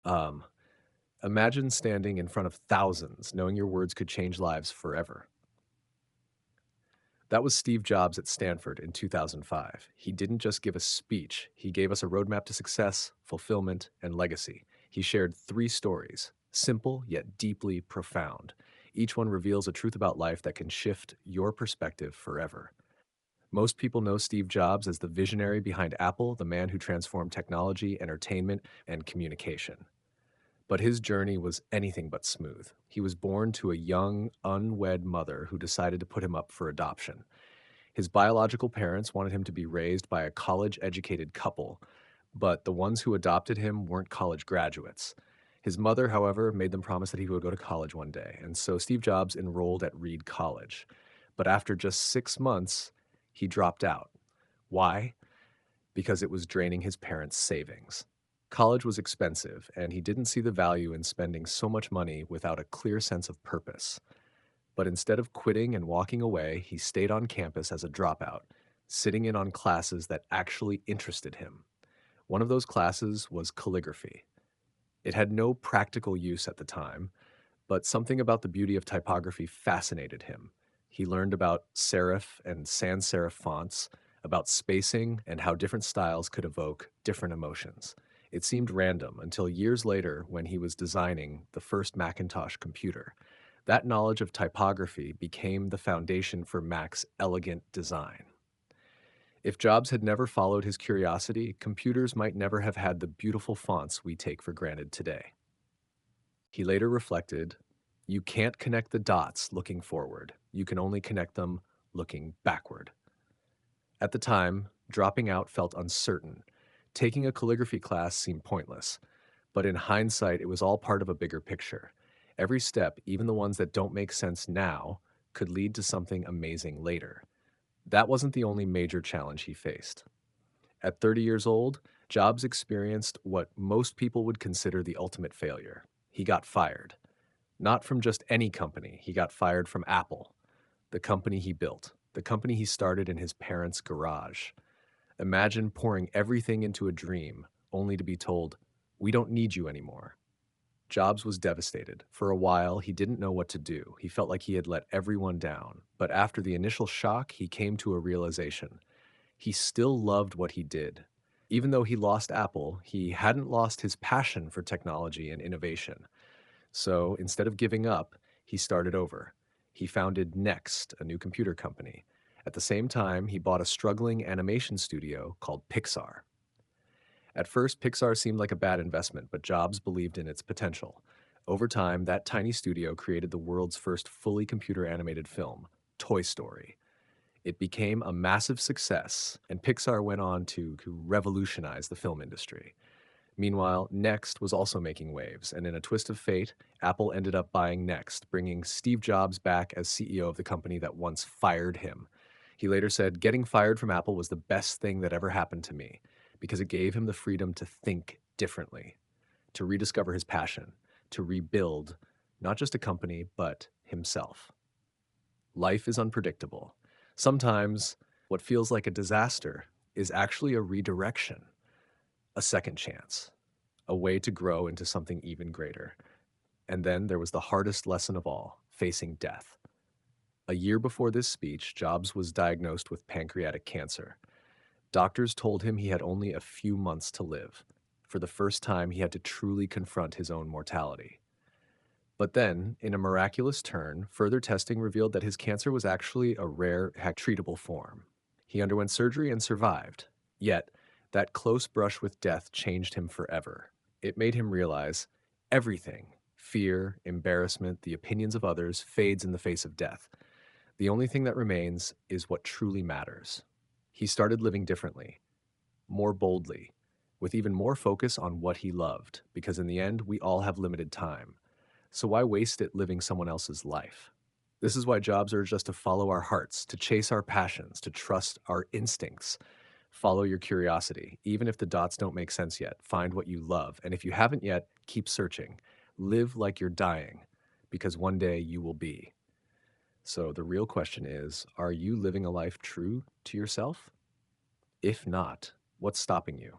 Um, Imagine standing in front of thousands, knowing your words could change lives forever. That was Steve Jobs at Stanford in 2005. He didn't just give a speech, he gave us a roadmap to success, fulfillment, and legacy. He shared three stories, simple yet deeply profound. Each one reveals a truth about life that can shift your perspective forever. Most people know Steve Jobs as the visionary behind Apple, the man who transformed technology, entertainment, and communication. But his journey was anything but smooth. He was born to a young, unwed mother who decided to put him up for adoption. His biological parents wanted him to be raised by a college educated couple, but the ones who adopted him weren't college graduates. His mother, however, made them promise that he would go to college one day, and so Steve Jobs enrolled at Reed College. But after just 6 months, he dropped out. Why? Because it was draining his parents' savings. College was expensive, and he didn't see the value in spending so much money without a clear sense of purpose. But instead of quitting and walking away, he stayed on campus as a dropout, sitting in on classes that actually interested him. One of those classes was calligraphy. It had no practical use at the time, but something about the beauty of typography fascinated him. He learned about serif and sans serif fonts, about spacing, and how different styles could evoke different emotions. It seemed random until years later when he was designing the first Macintosh computer. That knowledge of typography became the foundation for Mac's elegant design. If Jobs had never followed his curiosity, computers might never have had the beautiful fonts we take for granted today. He later reflected, "You can't connect the dots looking forward. You can only connect them looking backward." At the time, dropping out felt uncertain. Taking a calligraphy class seemed pointless. But in hindsight, it was all part of a bigger picture. Every step, even the ones that don't make sense now, could lead to something amazing later. That wasn't the only major challenge he faced. At 30 years old, Jobs experienced what most people would consider the ultimate failure. He got fired. Not from just any company, he got fired from Apple, the company he built, the company he started in his parents' garage. Imagine pouring everything into a dream, only to be told, "We don't need you anymore." Jobs was devastated. For a while, he didn't know what to do. He felt like he had let everyone down. But after the initial shock, he came to a realization. He still loved what he did. Even though he lost Apple, he hadn't lost his passion for technology and innovation. So instead of giving up, he started over. He founded Next, a new computer company. At the same time, he bought a struggling animation studio called Pixar. At first, Pixar seemed like a bad investment, but Jobs believed in its potential. Over time, that tiny studio created the world's first fully computer animated film, Toy Story. It became a massive success, and Pixar went on to revolutionize the film industry. Meanwhile, Next was also making waves, and in a twist of fate, Apple ended up buying Next, bringing Steve Jobs back as CEO of the company that once fired him. He later said, "Getting fired from Apple was the best thing that ever happened to me because it gave him the freedom to think differently, to rediscover his passion, to rebuild not just a company, but himself." Life is unpredictable. Sometimes what feels like a disaster is actually a redirection, a second chance, a way to grow into something even greater. And then there was the hardest lesson of all, facing death. A year before this speech, Jobs was diagnosed with pancreatic cancer. Doctors told him he had only a few months to live. For the first time, he had to truly confront his own mortality. But then, in a miraculous turn, further testing revealed that his cancer was actually a rare, treatable form. He underwent surgery and survived. Yet, that close brush with death changed him forever. It made him realize everything, fear, embarrassment, the opinions of others, fades in the face of death. The only thing that remains is what truly matters. He started living differently, more boldly, with even more focus on what he loved, because in the end, we all have limited time. So why waste it living someone else's life? This is why Jobs urged us to follow our hearts, to chase our passions, to trust our instincts. Follow your curiosity. Even if the dots don't make sense yet, find what you love. And if you haven't yet, keep searching. Live like you're dying, because one day you will be. So the real question is, are you living a life true to yourself? If not, what's stopping you?